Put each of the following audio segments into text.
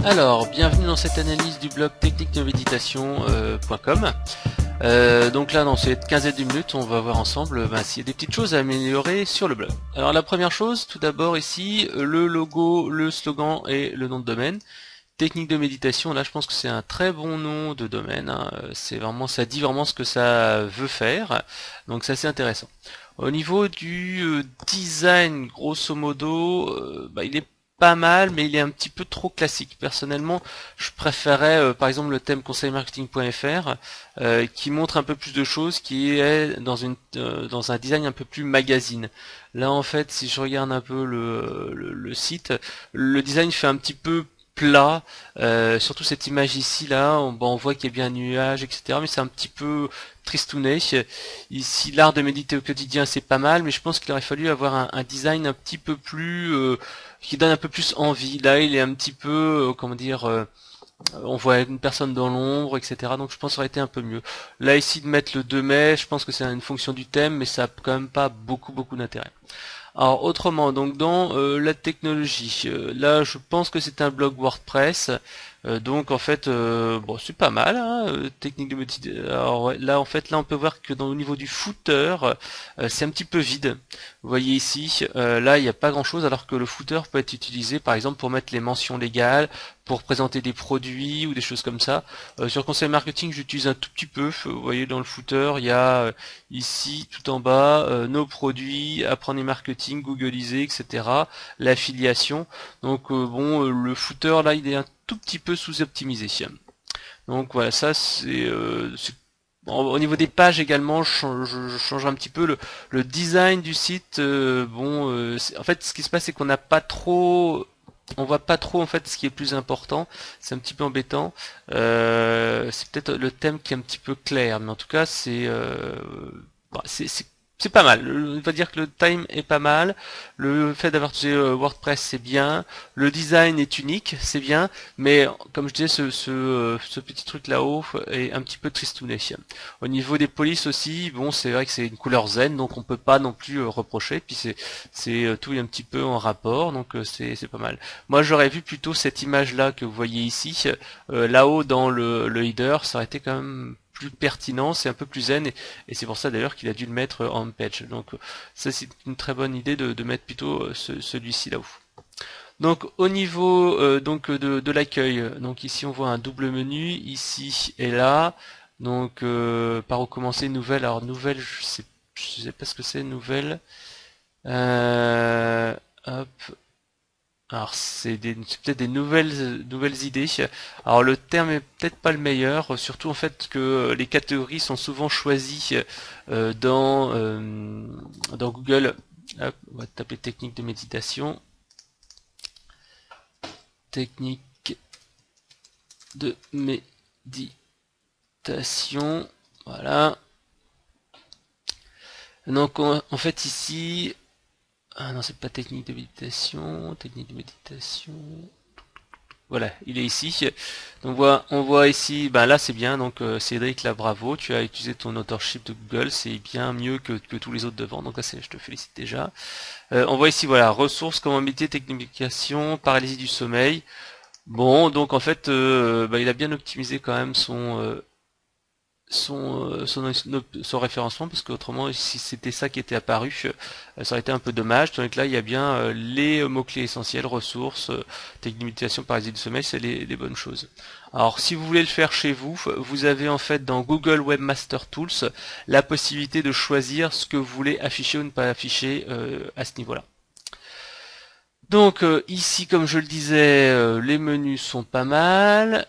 Alors, bienvenue dans cette analyse du blog techniquedeméditation.com. Donc là, dans cette quinzaine de minutes, on va voir ensemble s'il y a des petites choses à améliorer sur le blog. Alors la première chose, tout d'abord ici, le logo, le slogan et le nom de domaine. Technique de méditation, là je pense que c'est un très bon nom de domaine, hein. C'est vraiment, ça dit vraiment ce que ça veut faire, donc c'est assez intéressant. Au niveau du design, grosso modo, il est pas mal, mais il est un petit peu trop classique. Personnellement, je préférais par exemple le thème conseilmarketing.fr qui montre un peu plus de choses, qui est dans un design un peu plus magazine. Là en fait, si je regarde un peu le site, le design fait un petit peu plat, surtout cette image ici là, on voit qu'il y a bien un nuage, etc. Mais c'est un petit peu tristounet. Ici, l'art de méditer au quotidien, c'est pas mal, mais je pense qu'il aurait fallu avoir un design un petit peu plus qui donne un peu plus envie. Là, il est un petit peu, comment dire, on voit une personne dans l'ombre, etc. Donc je pense que ça aurait été un peu mieux. Là ici de mettre le 2 mai, je pense que c'est une fonction du thème, mais ça a quand même pas beaucoup d'intérêt. Alors autrement, donc dans la technologie, là je pense que c'est un blog WordPress, donc en fait bon c'est pas mal, hein, technique de alors ouais, là en fait là on peut voir que au niveau du footer, c'est un petit peu vide. Vous voyez ici, là il n'y a pas grand chose, alors que le footer peut être utilisé par exemple pour mettre les mentions légales, pour présenter des produits ou des choses comme ça. Sur Conseil Marketing j'utilise un tout petit peu, vous voyez dans le footer il y a ici tout en bas nos produits, apprendre les marketing, googliser, etc. L'affiliation. Donc le footer là il est un tout petit peu sous-optimisé. Donc voilà, ça au niveau des pages également, je changerai un petit peu le design du site. En fait, ce qui se passe, c'est qu'on n'a pas trop, on voit pas trop en fait ce qui est plus important. C'est un petit peu embêtant. C'est peut-être le thème qui est un petit peu clair, mais en tout cas, c'est pas mal. On va dire que le time est pas mal. Le fait d'avoir utilisé WordPress, c'est bien. Le design est unique, c'est bien. Mais comme je disais, ce petit truc là-haut est un petit peu tristouné. Au niveau des polices aussi, bon, c'est vrai que c'est une couleur zen, donc on peut pas non plus reprocher. Puis tout est un petit peu en rapport, donc c'est pas mal. Moi, j'aurais vu plutôt cette image-là que vous voyez ici, là-haut dans le header, ça aurait été quand même plus pertinent, c'est un peu plus zen, et c'est pour ça d'ailleurs qu'il a dû le mettre en page. Donc ça c'est une très bonne idée de mettre plutôt celui-ci là-haut. Donc au niveau de l'accueil, donc ici on voit un double menu, ici et là. Donc par où commencer, nouvelle. Alors nouvelle, je sais pas ce que c'est, nouvelle. Hop. Alors c'est peut-être des nouvelles idées. Alors le terme est peut-être pas le meilleur, surtout en fait que les catégories sont souvent choisies dans Google. Hop, on va taper technique de méditation. Technique de méditation. Voilà. Donc en fait ici, ah non c'est pas technique de méditation, technique de méditation. Voilà, il est ici. Donc on voit ici, ben là c'est bien, donc Cédric là bravo, tu as utilisé ton authorship de Google, c'est bien mieux que tous les autres devant, donc là je te félicite déjà. On voit ici voilà, ressources, comment méditer, technification, paralysie du sommeil. Bon, donc en fait il a bien optimisé quand même son référencement, parce qu'autrement si c'était ça qui était apparu, ça aurait été un peu dommage. Donc là il y a bien les mots-clés essentiels, ressources, technique de méditation, paralysie du sommeil, c'est les bonnes choses. Alors si vous voulez le faire chez vous, vous avez en fait dans Google Webmaster Tools la possibilité de choisir ce que vous voulez afficher ou ne pas afficher à ce niveau-là. Donc ici, comme je le disais, les menus sont pas mal.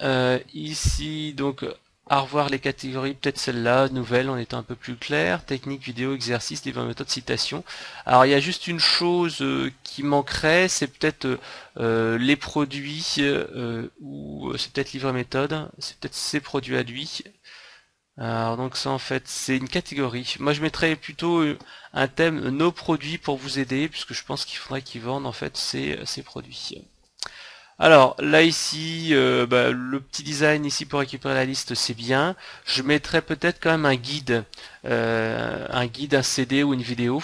Ici, donc à revoir les catégories, peut-être celle-là, nouvelle, en étant un peu plus clair. Technique, vidéo, exercice, livre, méthode, citation. Alors il y a juste une chose qui manquerait, c'est peut-être les produits, ou c'est peut-être livre, méthode, c'est peut-être ses produits à lui. Alors donc ça en fait c'est une catégorie. Moi je mettrais plutôt un thème nos produits pour vous aider, puisque je pense qu'il faudrait qu'ils vendent en fait ces produits. Alors là ici, le petit design ici pour récupérer la liste, c'est bien. Je mettrais peut-être quand même un guide, un CD ou une vidéo,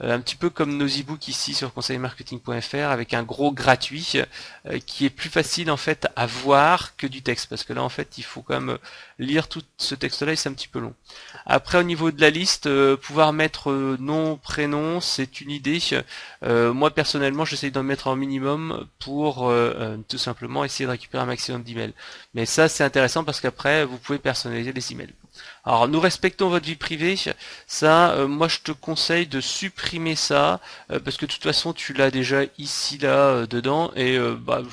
un petit peu comme nos e-books ici sur conseilmarketing.fr, avec un gros gratuit qui est plus facile en fait à voir que du texte, parce que là en fait il faut quand même lire tout ce texte-là et c'est un petit peu long. Après au niveau de la liste, pouvoir mettre nom, prénom, c'est une idée. Moi personnellement, j'essaye d'en mettre un minimum pour tout simplement essayer de récupérer un maximum d'emails. Mais ça, c'est intéressant parce qu'après, vous pouvez personnaliser les emails. Alors, nous respectons votre vie privée. Ça, moi, je te conseille de supprimer ça parce que de toute façon, tu l'as déjà ici, là, dedans, et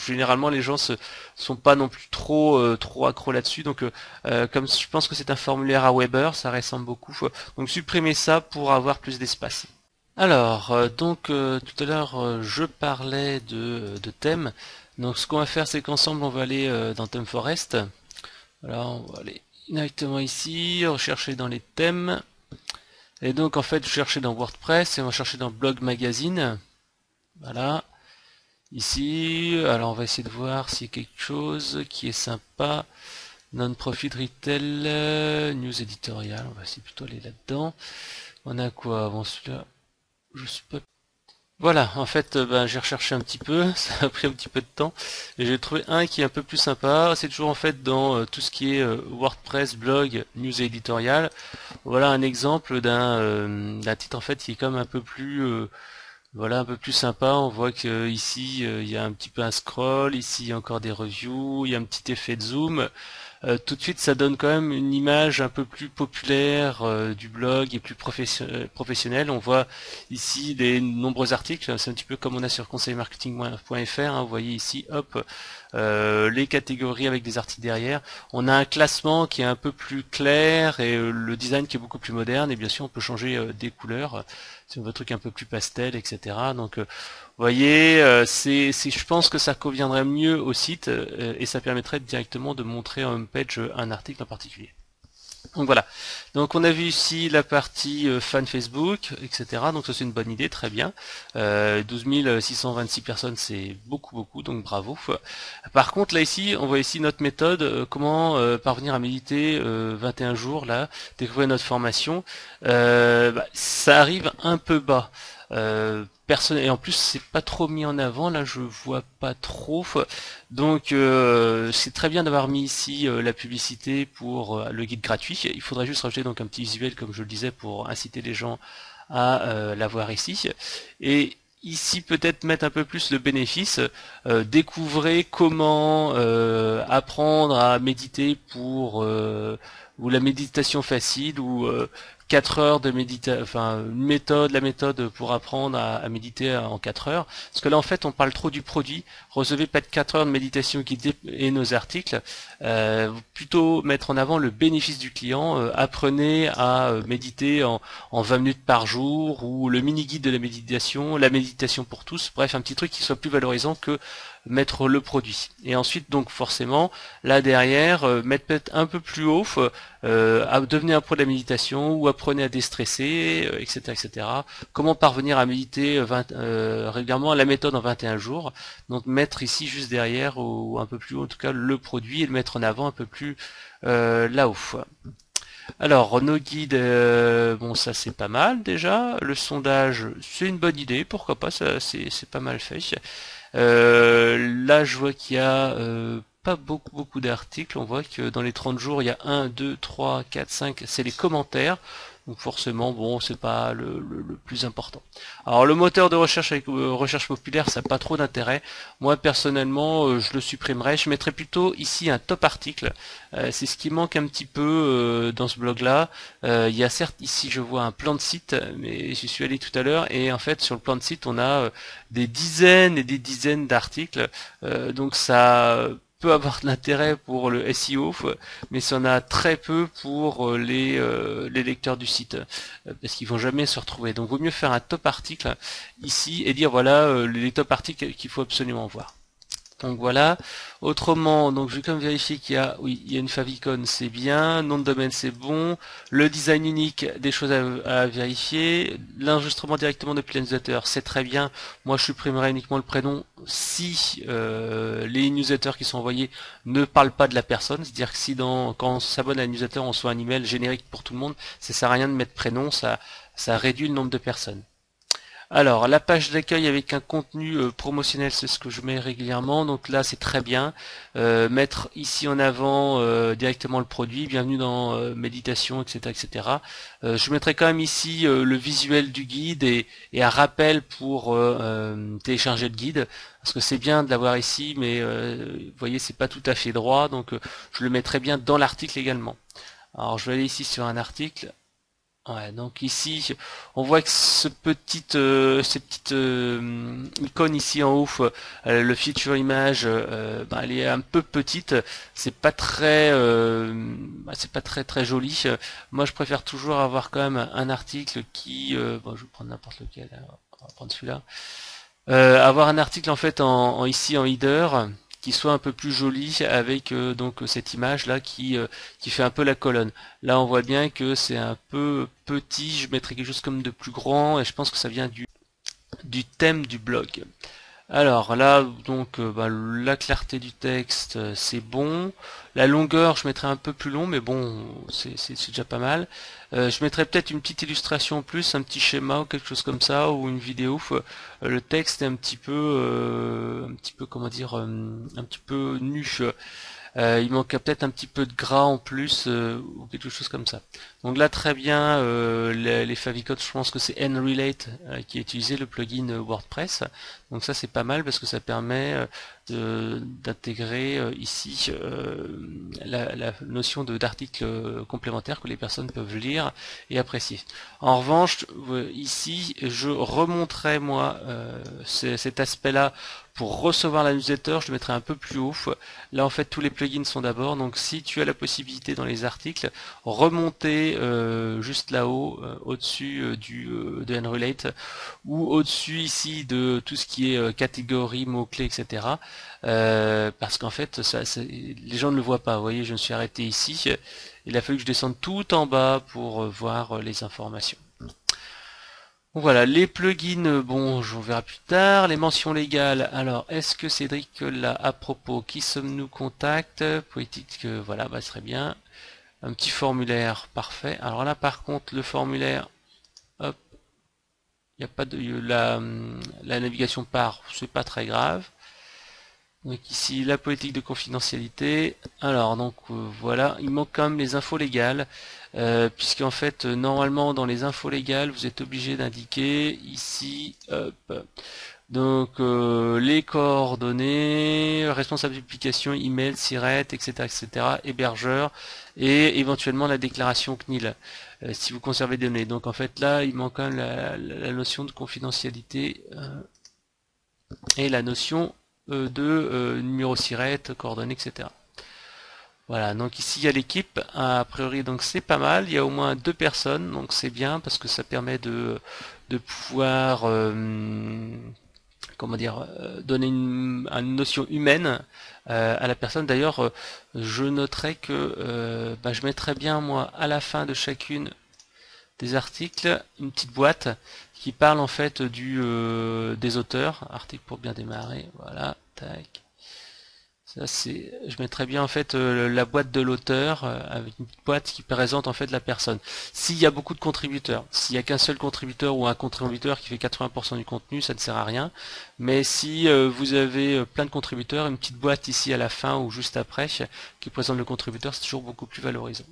généralement, les gens sont pas non plus trop accros là-dessus. Donc, comme je pense que c'est un formulaire à Weber, ça ressemble beaucoup. Donc, supprimez ça pour avoir plus d'espace. Alors, tout à l'heure, je parlais de thèmes. Donc, ce qu'on va faire, c'est qu'ensemble, on va aller dans Theme Forest. Voilà, on va aller directement ici, rechercher dans les thèmes. Et donc, en fait, je cherchais dans WordPress et on va chercher dans Blog Magazine. Voilà, ici. Alors, on va essayer de voir s'il y a quelque chose qui est sympa. Non-profit retail, news éditorial. On va essayer plutôt aller là-dedans. On a quoi? Bon, celui-là, je suis pas. Voilà, en fait, j'ai recherché un petit peu, ça a pris un petit peu de temps, et j'ai trouvé un qui est un peu plus sympa. C'est toujours en fait dans tout ce qui est WordPress, blog, news et éditorial. Voilà un exemple d'un titre en fait qui est comme un peu plus voilà un peu plus sympa. On voit que ici il y a un petit peu un scroll, ici il y a encore des reviews, il y a un petit effet de zoom. Tout de suite, ça donne quand même une image un peu plus populaire du blog et plus professionnelle. On voit ici des nombreux articles. C'est un petit peu comme on a sur conseilmarketing.fr. Hein. Vous voyez ici, hop, les catégories avec des articles derrière. On a un classement qui est un peu plus clair et le design qui est beaucoup plus moderne. Et bien sûr, on peut changer des couleurs. Si on veut un truc un peu plus pastel, etc. Donc, vous voyez, je pense que ça conviendrait mieux au site et ça permettrait directement de montrer en homepage un article en particulier. Donc voilà. Donc on a vu ici la partie fan Facebook, etc. Donc ça c'est une bonne idée, très bien. 12 626 personnes, c'est beaucoup, donc bravo. Par contre là ici, on voit ici notre méthode, comment parvenir à méditer 21 jours là, découvrir notre formation. Ça arrive un peu bas. Personne et en plus c'est pas trop mis en avant là, je vois pas trop. Donc c'est très bien d'avoir mis ici la publicité pour le guide gratuit. Il faudrait juste rajouter donc un petit visuel comme je le disais pour inciter les gens à l'avoir ici. Et ici peut-être mettre un peu plus le bénéfice. Découvrez comment apprendre à méditer pour ou la méditation facile ou 4 heures de méditation, enfin une méthode, la méthode pour apprendre à méditer en 4 heures. Parce que là en fait on parle trop du produit. Recevez pas de 4 heures de méditation guidée et nos articles. Plutôt mettre en avant le bénéfice du client. Apprenez à méditer en 20 minutes par jour ou le mini guide de la méditation pour tous. Bref, un petit truc qui soit plus valorisant que mettre le produit. Et ensuite donc forcément là derrière mettre peut-être un peu plus haut devenez un pro de la méditation ou apprenez à déstresser, etc., etc. Comment parvenir à méditer régulièrement, la méthode en 21 jours. Donc mettre ici juste derrière ou un peu plus haut en tout cas le produit et le mettre en avant un peu plus là-haut. Alors nos guides, bon ça c'est pas mal déjà. Le sondage c'est une bonne idée, pourquoi pas, ça c'est pas mal fait. Là je vois qu'il y a pas beaucoup d'articles. On voit que dans les 30 jours il y a 1, 2, 3, 4, 5, c'est les commentaires. Donc forcément, bon, c'est pas le plus important. Alors le moteur de recherche avec recherche populaire, ça n'a pas trop d'intérêt. Moi personnellement, je le supprimerai. Je mettrai plutôt ici un top article. C'est ce qui manque un petit peu dans ce blog-là. Il y a certes ici, je vois un plan de site, mais j'y suis allé tout à l'heure et en fait sur le plan de site, on a des dizaines et des dizaines d'articles. Donc ça peut avoir de l'intérêt pour le SEO, mais ça en a très peu pour les lecteurs du site, parce qu'ils vont jamais se retrouver. Donc vaut mieux faire un top article ici et dire voilà les top articles qu'il faut absolument voir. Donc voilà. Autrement, donc je vais quand même vérifier qu'il y a, oui, il y a une favicon, c'est bien. Nom de domaine, c'est bon. Le design unique, des choses à vérifier. L'enregistrement directement depuis l'utilisateur, c'est très bien. Moi, je supprimerai uniquement le prénom si les newsletters qui sont envoyés ne parlent pas de la personne. C'est-à-dire que si quand on s'abonne à la newsletter, on reçoit un email générique pour tout le monde, ça sert à rien de mettre prénom, ça réduit le nombre de personnes. Alors, la page d'accueil avec un contenu promotionnel, c'est ce que je mets régulièrement. Donc là, c'est très bien. Mettre ici en avant directement le produit. Bienvenue dans méditation, etc., etc. Je mettrai quand même ici le visuel du guide et un rappel pour télécharger le guide. Parce que c'est bien de l'avoir ici, mais vous voyez, c'est pas tout à fait droit. Donc, je le mettrai bien dans l'article également. Alors, je vais aller ici sur un article. Ouais, donc ici, on voit que ces petites icônes ici en haut, le feature image, elle est un peu petite. C'est pas très très joli. Moi, je préfère toujours avoir quand même un article qui, bon, je vais prendre n'importe lequel. Alors, on va prendre celui-là. Avoir un article en fait ici en header qui soit un peu plus joli avec donc cette image là qui fait un peu la colonne. Là on voit bien que c'est un peu petit, je mettrai quelque chose comme de plus grand et je pense que ça vient du thème du blog. Alors là, donc la clarté du texte, c'est bon. La longueur, je mettrai un peu plus long, mais bon, c'est déjà pas mal. Je mettrai peut-être une petite illustration en plus, un petit schéma ou quelque chose comme ça, ou une vidéo. Le texte est un petit peu, comment dire, un petit peu nu. Il manque peut-être un petit peu de gras en plus ou quelque chose comme ça. Donc là très bien les favicons, je pense que c'est nRelate qui est utilisé, le plugin WordPress. Donc ça c'est pas mal parce que ça permet d'intégrer ici la notion d'article complémentaire que les personnes peuvent lire et apprécier. En revanche, ici je remonterai moi cet aspect-là pour recevoir la newsletter, je le mettrai un peu plus haut. Là en fait tous les plugins sont d'abord, donc si tu as la possibilité dans les articles, remonter juste là-haut, au-dessus de nRelate, ou au-dessil ici de tout ce qui est catégorie, mots-clés, etc. Parce qu'en fait, les gens ne le voient pas. Vous voyez, je me suis arrêté ici. Il a fallu que je descende tout en bas pour voir les informations. Donc voilà, les plugins, bon, je verrai plus tard. Les mentions légales, alors, est-ce que Cédric l'a à propos? Qui sommes-nous? Contact, politique, voilà, bah, ce serait bien. Un petit formulaire, parfait. Alors là, par contre, le formulaire, hop, il n'y a pas de la navigation par, c'est pas très grave. Donc ici, la politique de confidentialité. Alors donc voilà, il manque quand même les infos légales, puisqu'en fait normalement dans les infos légales, vous êtes obligé d'indiquer ici, hop, donc les coordonnées, responsable de publication, email, SIRET, etc., etc., hébergeur et éventuellement la déclaration CNIL si vous conservez des données. Donc en fait là, il manque quand même la notion de confidentialité et la notion de numéro SIRET, coordonnées, etc. Voilà, donc ici il y a l'équipe, a priori donc c'est pas mal, il y a au moins 2 personnes, donc c'est bien parce que ça permet de pouvoir comment dire, donner une notion humaine à la personne. D'ailleurs, je noterai que je mettrai bien moi à la fin de chacune des articles une petite boîte qui parle en fait des auteurs. Article pour bien démarrer, voilà, tac. Ça c'est, je mettrais bien en fait la boîte de l'auteur avec une petite boîte qui présente en fait la personne. S'il y a beaucoup de contributeurs, s'il y a qu'un seul contributeur ou un contributeur qui fait 80% du contenu, ça ne sert à rien. Mais si vous avez plein de contributeurs, une petite boîte ici à la fin ou juste après qui présente le contributeur, c'est toujours beaucoup plus valorisant.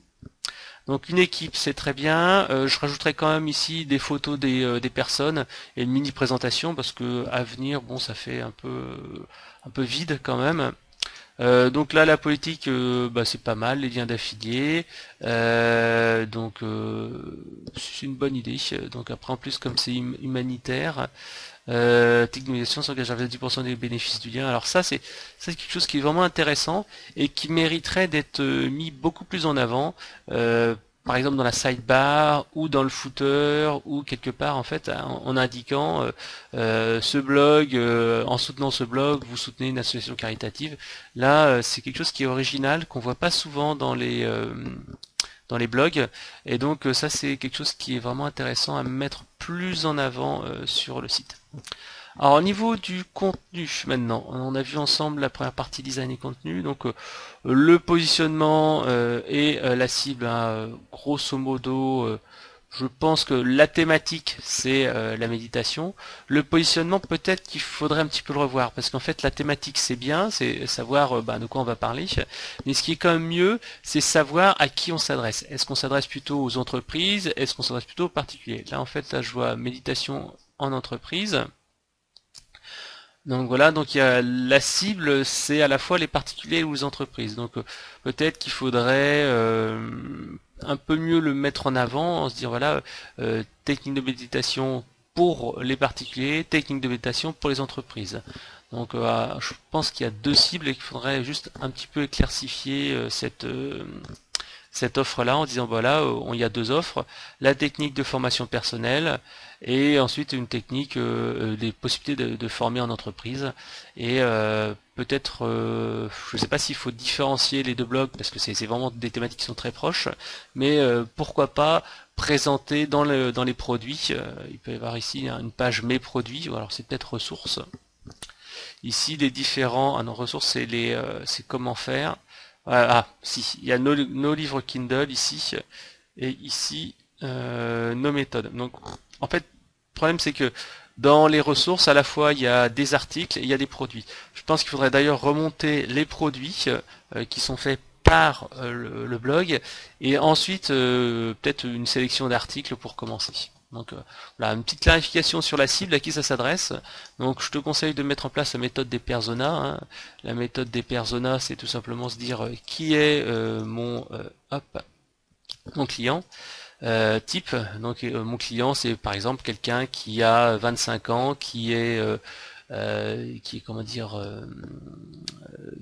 Donc une équipe, c'est très bien. Je rajouterai quand même ici des photos des personnes et une mini présentation parce que à venir, bon, ça fait un peu vide quand même. Donc là la politique c'est pas mal, les liens d'affiliés, c'est une bonne idée. Donc après en plus comme c'est humanitaire, Technomisation s'engage à 10% des bénéfices du lien. Alors ça c'est quelque chose qui est vraiment intéressant et qui mériterait d'être mis beaucoup plus en avant. par exemple dans la sidebar ou dans le footer ou quelque part en fait en indiquant ce blog, en soutenant ce blog, vous soutenez une association caritative. Là, c'est quelque chose qui est original, qu'on voit pas souvent dans les blogs, et donc ça c'est quelque chose qui est vraiment intéressant à mettre plus en avant sur le site. Alors au niveau du contenu maintenant, on a vu ensemble la première partie design et contenu, donc le positionnement et la cible, hein, grosso modo, je pense que la thématique c'est la méditation. Le positionnement peut-être qu'il faudrait un petit peu le revoir, parce qu'en fait la thématique c'est bien, c'est savoir de quoi on va parler, mais ce qui est quand même mieux, c'est savoir à qui on s'adresse. Est-ce qu'on s'adresse plutôt aux entreprises, est-ce qu'on s'adresse plutôt aux particuliers? Là en fait là je vois méditation en entreprise. Donc voilà, donc il y a la cible, c'est à la fois les particuliers ou les entreprises. Donc peut-être qu'il faudrait un peu mieux le mettre en avant, en se dire voilà, technique de méditation pour les particuliers, technique de méditation pour les entreprises. Donc je pense qu'il y a deux cibles et qu'il faudrait juste un petit peu éclaircifier cette offre-là en disant voilà, il y a deux offres, la technique de formation personnelle et ensuite une technique des possibilités de former en entreprise. Et peut-être, je ne sais pas s'il faut différencier les deux blogs parce que c'est vraiment des thématiques qui sont très proches, mais pourquoi pas présenter dans les produits. Il peut y avoir ici une page mes produits, ou alors c'est peut-être ressources. Ici les différents, non, ressources c'est comment faire. Si, il y a nos livres Kindle ici, et ici nos méthodes. Donc, en fait, le problème c'est que dans les ressources, à la fois il y a des articles et il y a des produits. Je pense qu'il faudrait d'ailleurs remonter les produits qui sont faits par le blog, et ensuite peut-être une sélection d'articles pour commencer. Donc voilà, une petite clarification sur la cible, à qui ça s'adresse. Donc je te conseille de mettre en place la méthode des personas, hein. La méthode des personas, c'est tout simplement se dire qui est mon client type. Donc mon client, c'est par exemple quelqu'un qui a 25 ans, qui est comment dire,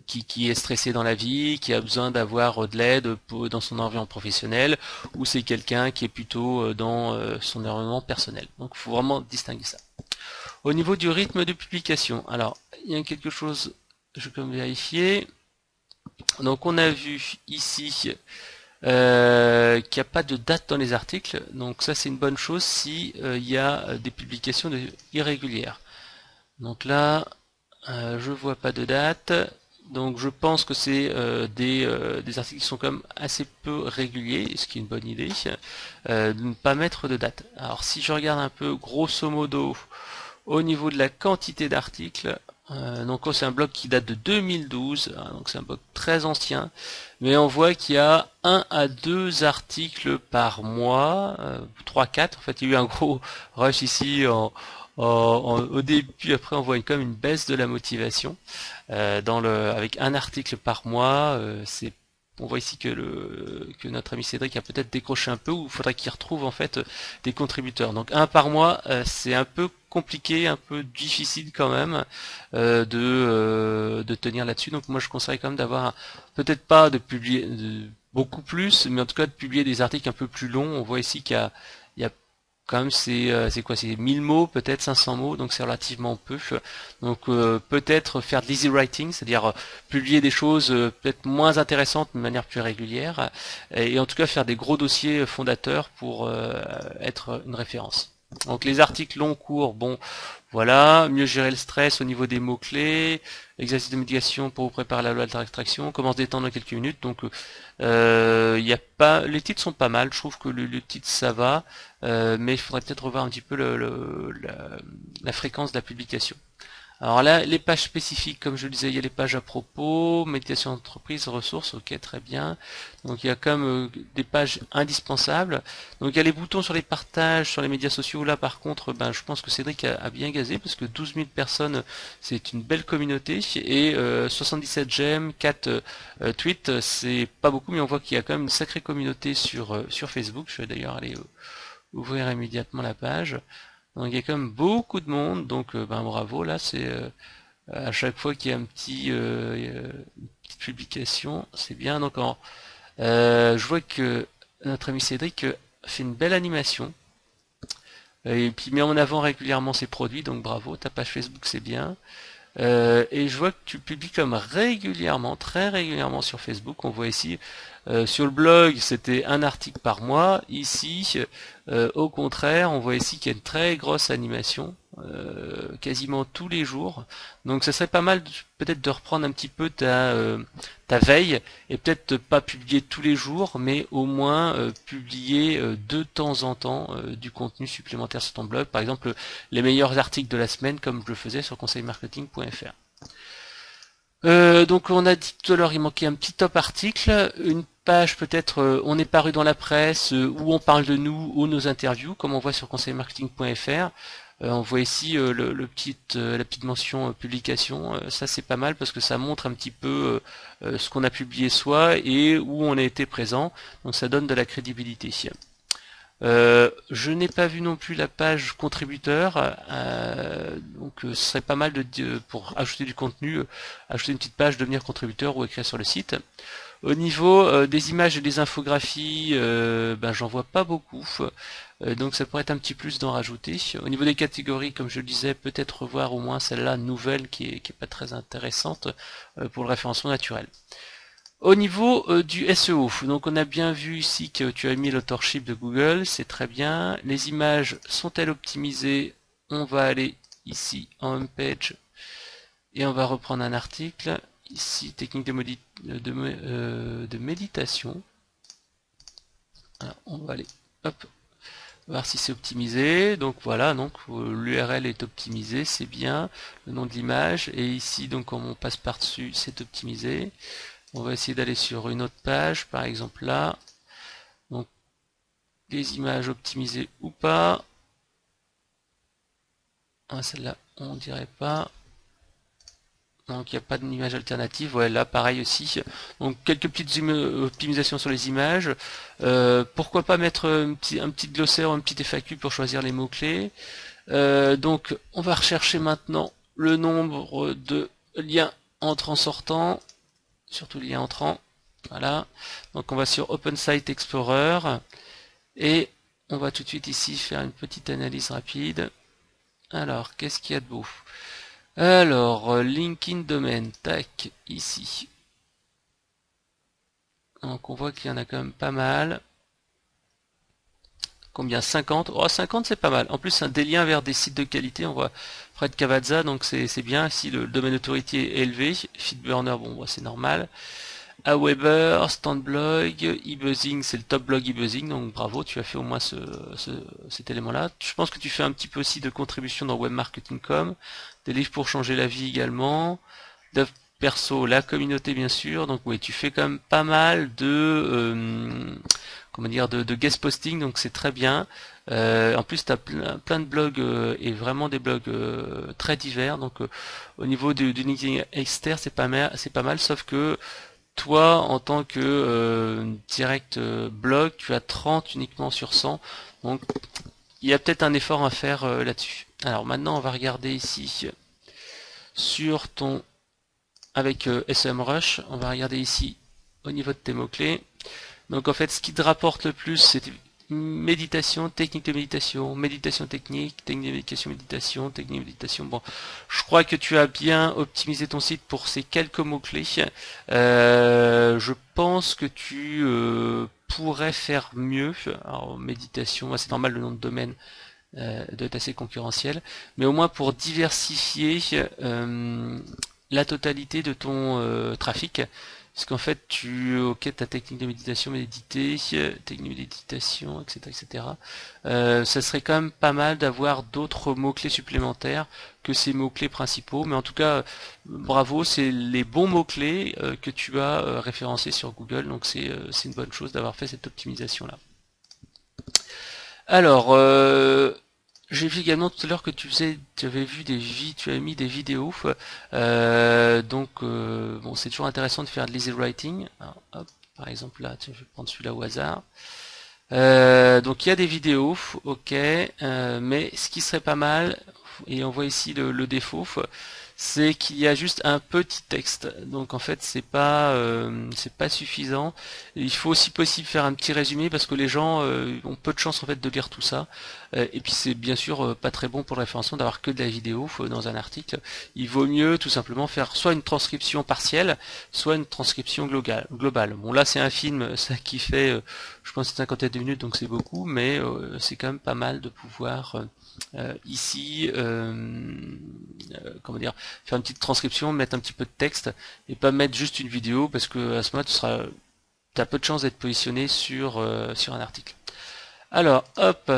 qui est stressé dans la vie, qui a besoin d'avoir de l'aide dans son environnement professionnel, ou c'est quelqu'un qui est plutôt dans son environnement personnel. Donc il faut vraiment distinguer ça. Au niveau du rythme de publication, alors il y a quelque chose, je peux vérifier. Donc on a vu ici qu'il n'y a pas de date dans les articles, donc ça c'est une bonne chose si il y a des publications irrégulières. Donc là, je vois pas de date, donc je pense que c'est des articles qui sont quand même assez peu réguliers, ce qui est une bonne idée, de ne pas mettre de date. Alors si je regarde un peu grosso modo au niveau de la quantité d'articles, donc c'est un blog qui date de 2012, hein, donc c'est un blog très ancien, mais on voit qu'il y a 1 à 2 articles par mois, 3-4, en fait il y a eu un gros rush ici au début, après on voit quand même une baisse de la motivation avec un article par mois. On voit ici que notre ami Cédric a peut-être décroché un peu, ou il faudrait qu'il retrouve en fait des contributeurs. Donc un par mois, c'est un peu compliqué, un peu difficile quand même de tenir là-dessus. Donc moi je conseillerais quand même d'avoir peut-être pas de publier beaucoup plus, mais en tout cas de publier des articles un peu plus longs. On voit ici il y a quand même c'est quoi, c'est 1000 mots, peut-être 500 mots, donc c'est relativement peu. Donc peut-être faire de l'easy writing, c'est-à-dire publier des choses peut-être moins intéressantes de manière plus régulière, et en tout cas faire des gros dossiers fondateurs pour être une référence. Donc les articles longs, courts, bon, voilà, mieux gérer le stress au niveau des mots-clés, exercice de méditation pour vous préparer à la loi de la rétraction, comment se détendre en quelques minutes. Donc y a pas, les titres sont pas mal, je trouve que le titre ça va, mais il faudrait peut-être revoir un petit peu la fréquence de la publication. Alors là, les pages spécifiques, comme je le disais, il y a les pages à propos, méditation d'entreprise, ressources, ok, très bien. Donc il y a quand même des pages indispensables. Donc il y a les boutons sur les partages, sur les médias sociaux. Là par contre, je pense que Cédric a bien gazé, parce que 12 000 personnes, c'est une belle communauté. Et 77 j'aime, 4 tweets, c'est pas beaucoup, mais on voit qu'il y a quand même une sacrée communauté sur Facebook. Je vais d'ailleurs aller ouvrir immédiatement la page. Donc il y a quand même beaucoup de monde, donc bravo, là c'est à chaque fois qu'il y a une petite publication, c'est bien. Donc je vois que notre ami Cédric fait une belle animation. Et puis met en avant régulièrement ses produits, donc bravo, ta page Facebook c'est bien. Et je vois que tu publies comme régulièrement, très régulièrement sur Facebook. On voit ici sur le blog, c'était un article par mois. Ici, au contraire, on voit ici qu'il y a une très grosse animation, quasiment tous les jours. Donc ça serait pas mal peut-être de reprendre un petit peu ta veille et peut-être pas publier tous les jours, mais au moins publier de temps en temps du contenu supplémentaire sur ton blog. Par exemple, les meilleurs articles de la semaine, comme je le faisais sur conseilmarketing.fr. Donc on a dit tout à l'heure il manquait un petit top article, une page peut-être on est paru dans la presse où on parle de nous ou nos interviews comme on voit sur conseilmarketing.fr. On voit ici la petite mention publication, ça c'est pas mal parce que ça montre un petit peu ce qu'on a publié soi et où on a été présent, donc ça donne de la crédibilité. Je n'ai pas vu non plus la page contributeur, donc ce serait pas mal pour ajouter du contenu, ajouter une petite page devenir contributeur ou écrire sur le site. Au niveau des images et des infographies, ben j'en vois pas beaucoup, donc ça pourrait être un petit plus d'en rajouter. Au niveau des catégories, comme je le disais, peut-être revoir au moins celle-là nouvelle qui est pas très intéressante pour le référencement naturel. Au niveau du SEO, donc on a bien vu ici que tu as mis l'authorship de Google, c'est très bien. Les images sont-elles optimisées? On va aller ici en homepage et on va reprendre un article. Ici, technique de méditation. Alors, on va aller, hop, voir si c'est optimisé. Donc voilà, donc l'URL est optimisée, c'est bien. Le nom de l'image et ici, donc comme on passe par-dessus, c'est optimisé. On va essayer d'aller sur une autre page, par exemple là. Donc, les images optimisées ou pas. Ah, celle-là, on dirait pas. Donc, il n'y a pas d'image alternative. Ouais, là, pareil aussi. Donc, quelques petites optimisations sur les images. Pourquoi pas mettre un petit glossaire ou un petit FAQ pour choisir les mots-clés. Donc, on va rechercher maintenant le nombre de liens entrants-sortants. Surtout lien entrant. Voilà. Donc on va sur Open Site Explorer et on va tout de suite ici faire une petite analyse rapide. Alors, qu'est-ce qu'il y a de beau? Alors, LinkedIn Domain, tac, ici. Donc on voit qu'il y en a quand même pas mal. Combien? 50? Oh, 50 c'est pas mal. En plus, des liens vers des sites de qualité. On voit Fred Cavazza, donc c'est bien. Si le domaine autorité est élevé, Feedburner, bon, c'est normal. Aweber, Standblog, eBuzzing, c'est le top blog eBuzzing, donc bravo, tu as fait au moins cet élément-là. Je pense que tu fais un petit peu aussi de contribution dans webmarketing.com, des livres pour changer la vie également, dev perso, la communauté bien sûr, donc oui, tu fais quand même pas mal de comment dire de guest posting, donc c'est très bien. En plus, tu as plein de blogs et vraiment des blogs très divers, donc au niveau du LinkedIn externe, c'est pas mal, sauf que toi, en tant que direct blog, tu as 30 uniquement sur 100. Donc, il y a peut-être un effort à faire là-dessus. Alors maintenant, on va regarder ici sur ton avec SEMrush. On va regarder ici au niveau de tes mots-clés. Donc en fait, ce qui te rapporte le plus, c'est méditation, technique de méditation, méditation technique, technique de méditation, méditation, technique de méditation. Bon, je crois que tu as bien optimisé ton site pour ces quelques mots-clés. Je pense que tu pourrais faire mieux. Alors, méditation, c'est normal, le nom de domaine doit être assez concurrentiel, mais au moins pour diversifier la totalité de ton trafic. Parce qu'en fait, ok, ta technique de méditation, méditer, technique de méditation, etc., etc. Ça serait quand même pas mal d'avoir d'autres mots-clés supplémentaires que ces mots-clés principaux. Mais en tout cas, bravo, c'est les bons mots-clés que tu as référencés sur Google. Donc c'est une bonne chose d'avoir fait cette optimisation-là. Alors, j'ai vu également tout à l'heure que tu avais vu tu avais mis des vidéos. Donc, bon, c'est toujours intéressant de faire de l'easy writing. Alors, hop, par exemple là, je vais prendre celui-là au hasard. Donc il y a des vidéos, ok, mais ce qui serait pas mal, et on voit ici le défaut, c'est qu'il y a juste un petit texte. Donc en fait c'est pas suffisant. Il faut si possible faire un petit résumé parce que les gens ont peu de chance en fait de lire tout ça. Et puis c'est bien sûr pas très bon pour le référencement d'avoir que de la vidéo dans un article. Il vaut mieux tout simplement faire soit une transcription partielle, soit une transcription globale. Bon là c'est un film ça qui fait je pense une cinquantaine de minutes donc c'est beaucoup, mais c'est quand même pas mal de pouvoir ici comment dire, faire une petite transcription, mettre un petit peu de texte et pas mettre juste une vidéo parce que à ce moment-là tu as peu de chances d'être positionné sur un article. Alors hop,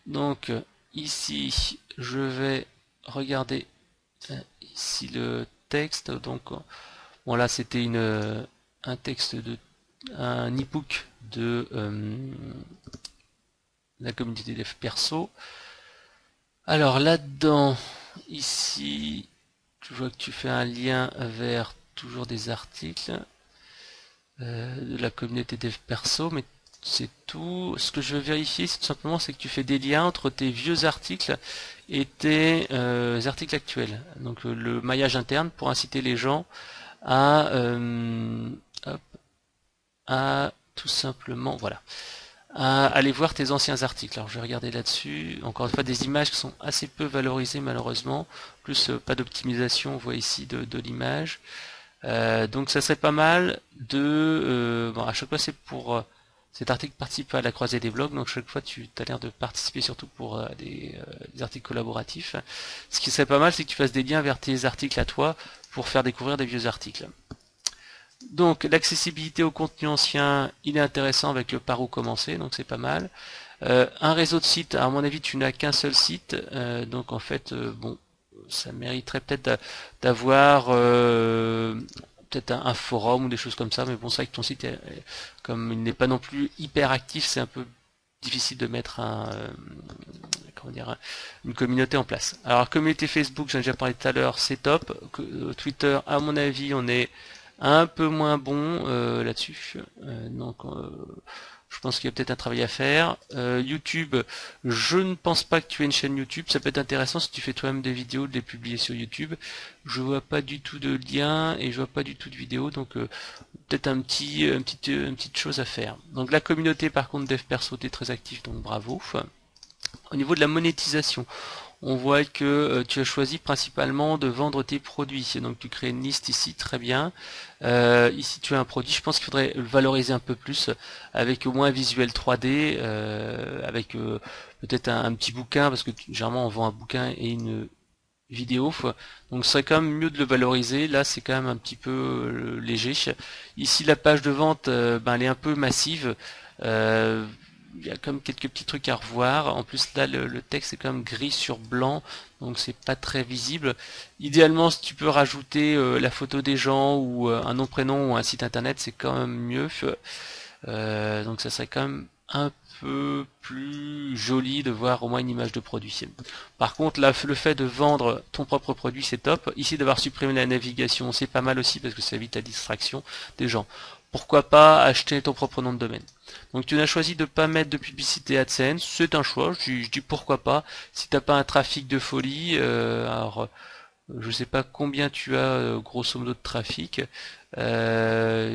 donc ici je vais regarder ici le texte. Donc bon là c'était un texte de un e-book de la communauté dev perso. Alors là-dedans, ici, je vois que tu fais un lien vers toujours des articles de la communauté dev perso, mais c'est tout. Ce que je veux vérifier, c'est tout simplement c'est que tu fais des liens entre tes vieux articles et tes articles actuels. Donc le maillage interne pour inciter les gens à, hop, à tout simplement, voilà, à aller voir tes anciens articles. Alors je vais regarder là-dessus. Encore une fois, des images qui sont assez peu valorisées malheureusement. Plus pas d'optimisation, on voit ici de l'image. Donc ça serait pas mal de... bon, à chaque fois c'est pour... cet article participe à la croisée des blogs, donc chaque fois tu as l'air de participer surtout pour des articles collaboratifs. Ce qui serait pas mal, c'est que tu fasses des liens vers tes articles à toi pour faire découvrir des vieux articles. Donc l'accessibilité au contenu ancien, il est intéressant avec le par où commencer, donc c'est pas mal. Un réseau de sites, à mon avis tu n'as qu'un seul site, donc en fait bon, ça mériterait peut-être d'avoir peut-être un forum ou des choses comme ça, mais bon c'est vrai que ton site, comme il n'est pas non plus hyper actif, c'est un peu difficile de mettre comment dire, une communauté en place. Alors communauté Facebook, j'en ai déjà parlé tout à l'heure, c'est top. Twitter, à mon avis, on est un peu moins bon là-dessus. Donc je pense qu'il y a peut-être un travail à faire. YouTube, je ne pense pas que tu aies une chaîne YouTube. Ça peut être intéressant si tu fais toi-même des vidéos, de les publier sur YouTube. Je vois pas du tout de lien et je vois pas du tout de vidéo. Donc peut-être une petite chose à faire. Donc la communauté par contre Dev Perso est très active, donc bravo. Au niveau de la monétisation, on voit que tu as choisi principalement de vendre tes produits. Donc tu crées une liste ici, très bien. Ici tu as un produit, je pense qu'il faudrait le valoriser un peu plus avec au moins un visuel 3D, avec peut-être un petit bouquin, parce que généralement on vend un bouquin et une vidéo. Donc ce serait quand même mieux de le valoriser. Là c'est quand même un petit peu léger. Ici la page de vente, elle est un peu massive. Il y a comme quelques petits trucs à revoir. En plus là le texte est quand même gris sur blanc, donc c'est pas très visible. Idéalement si tu peux rajouter la photo des gens ou un nom prénom ou un site internet, c'est quand même mieux. Donc ça serait quand même un peu plus joli de voir au moins une image de produit. Par contre là le fait de vendre ton propre produit c'est top. Ici d'avoir supprimé la navigation c'est pas mal aussi parce que ça évite la distraction des gens. Pourquoi pas acheter ton propre nom de domaine. Donc tu n'as choisi de ne pas mettre de publicité AdSense, c'est un choix, je dis pourquoi pas, si t'as pas un trafic de folie, alors je sais pas combien tu as grosso modo de trafic,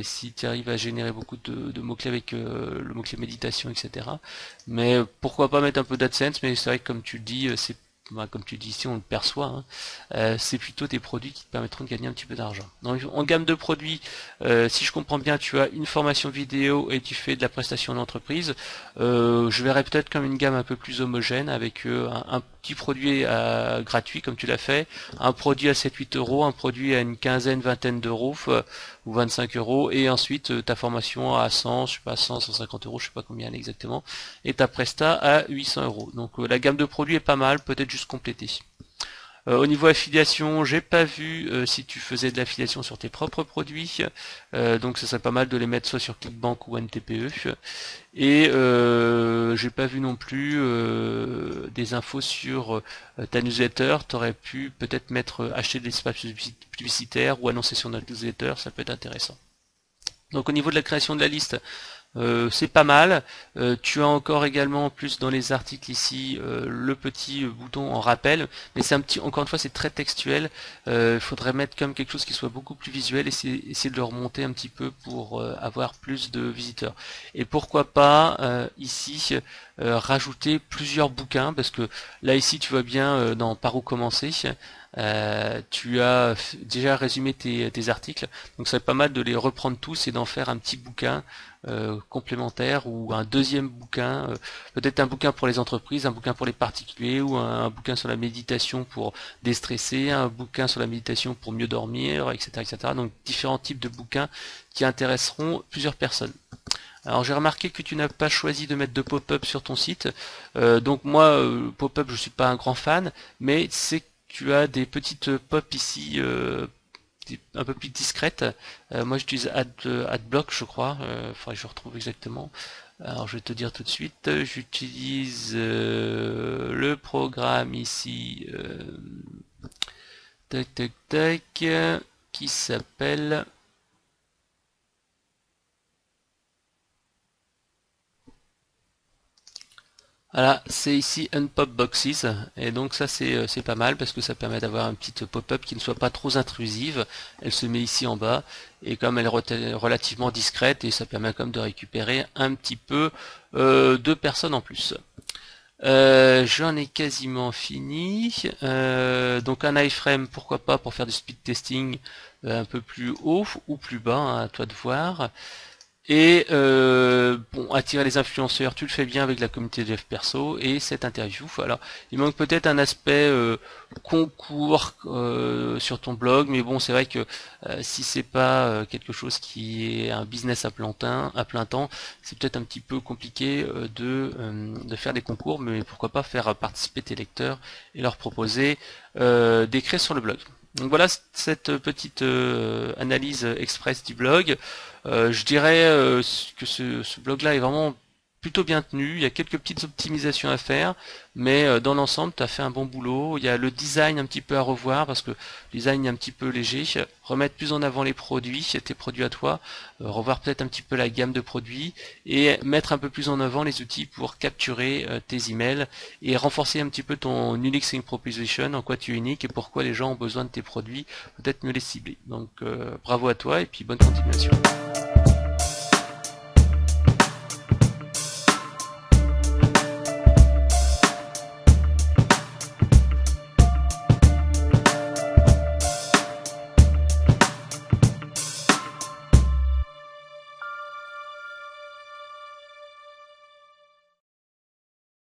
si tu arrives à générer beaucoup de mots-clés avec le mot-clé méditation, etc. Mais pourquoi pas mettre un peu d'AdSense, mais c'est vrai que comme tu le dis, c'est comme tu dis ici, on le perçoit, c'est plutôt tes produits qui te permettront de gagner un petit peu d'argent. Donc en gamme de produits, si je comprends bien, tu as une formation vidéo et tu fais de la prestation en entreprise. Je verrais peut-être comme une gamme un peu plus homogène avec un petit produit gratuit comme tu l'as fait, un produit à 7-8 euros, un produit à une quinzaine, vingtaine d'euros ou 25 euros et ensuite ta formation à 100, je sais pas 100, 150 euros, je sais pas combien elle est exactement, et ta presta à 800 euros. Donc la gamme de produits est pas mal, peut-être juste compléter. Au niveau affiliation, j'ai pas vu si tu faisais de l'affiliation sur tes propres produits, donc ce serait pas mal de les mettre soit sur Clickbank ou NTPE. Et j'ai pas vu non plus des infos sur ta newsletter. T'aurais pu peut-être mettre acheter de l'espace publicitaire ou annoncer sur notre newsletter, ça peut être intéressant. Donc au niveau de la création de la liste, c'est pas mal. Tu as encore également en plus dans les articles ici le petit bouton en rappel, mais c'est un petit, encore une fois c'est très textuel. Il faudrait mettre comme quelque chose qui soit beaucoup plus visuel et essayer de le remonter un petit peu pour avoir plus de visiteurs. Et pourquoi pas ici rajouter plusieurs bouquins, parce que là ici tu vois bien dans par où commencer. Tu as déjà résumé tes articles, donc c'est pas mal de les reprendre tous et d'en faire un petit bouquin complémentaire ou un deuxième bouquin, peut-être un bouquin pour les entreprises, un bouquin pour les particuliers ou un bouquin sur la méditation pour déstresser, un bouquin sur la méditation pour mieux dormir, etc., etc. Donc différents types de bouquins qui intéresseront plusieurs personnes. Alors j'ai remarqué que tu n'as pas choisi de mettre de pop-up sur ton site. Donc moi, pop-up, je suis pas un grand fan, mais c'est que tu as des petites pop ici un peu plus discrètes. Moi j'utilise Adblock, je crois. Faudrait que je retrouve exactement. Alors je vais te dire tout de suite. J'utilise le programme ici. Tac tac tac. Qui s'appelle... Voilà, c'est ici Unpop Boxes, et donc ça c'est pas mal parce que ça permet d'avoir une petite pop-up qui ne soit pas trop intrusive. Elle se met ici en bas, et comme elle est relativement discrète, et ça permet comme de récupérer un petit peu de personnes en plus. J'en ai quasiment fini. Donc un iframe, pourquoi pas, pour faire du speed testing un peu plus haut ou plus bas, hein, à toi de voir. Et bon, attirer les influenceurs, tu le fais bien avec la communauté de Dev Perso et cette interview. Voilà, il manque peut-être un aspect concours sur ton blog, mais bon, c'est vrai que si c'est pas quelque chose qui est un business à plein temps, c'est peut-être un petit peu compliqué de faire des concours, mais pourquoi pas faire participer tes lecteurs et leur proposer d'écrire sur le blog. Donc voilà cette petite analyse express du blog. Je dirais que ce blog-là est vraiment plutôt bien tenu. Il y a quelques petites optimisations à faire, mais dans l'ensemble, tu as fait un bon boulot. Il y a le design un petit peu à revoir parce que le design est un petit peu léger. Remettre plus en avant les produits, tes produits à toi. Revoir peut-être un petit peu la gamme de produits et mettre un peu plus en avant les outils pour capturer tes emails et renforcer un petit peu ton unique selling proposition, en quoi tu es unique et pourquoi les gens ont besoin de tes produits, peut-être mieux les cibler. Donc bravo à toi et puis bonne continuation.